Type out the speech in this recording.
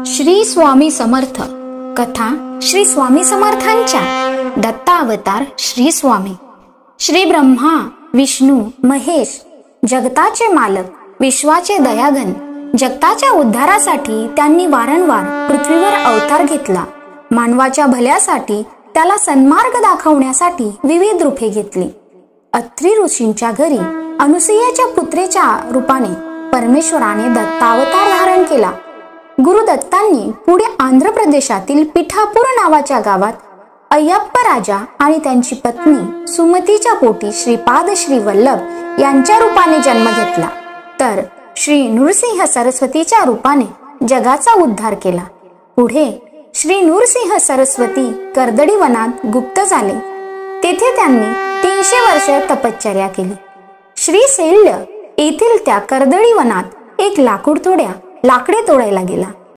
श्री स्वामी समर्थ कथा श्री स्वामी समर्थांच्या दत्तावतार श्री स्वामी. श्री ब्रह्मा विष्णू महेश जगताचे मालक विश्वाचे दयाघन जगताच्या उद्धारासाठी त्यांनी वारंवार पृथ्वीवर अवतार घेतला. मानवाच्या भल्यासाठी त्याला सन्मार्ग दाखवण्यासाठी विविध रूपे घेतली. अत्रि ऋषींच्या घरी अनुसूयाच्या पुत्रेच्या रूपाने परमेश्वराने दत्तावतार धारण केला. गुरुदत्तांनी पुढे आंध्र प्रदेशातील पिठापूर नावाच्या गावात अय्यप्पा राजा आणि त्यांची पत्नी सुमतीच्या पोटी श्रीपाद श्री वल्लभ यांच्या रूपाने जन्म घेतला. तर श्री नृसिंह सरस्वतीच्या रूपाने जगाचा उद्धार केला. पुढे श्री नृसिंह सरस्वती कर्दळी वनात गुप्त झाले. तेथे त्यांनी 300 वर्ष तपश्चर्या केली. श्री शैल्य येथील त्या कर्दळी वनात एक लाकडे तोडायला गेला.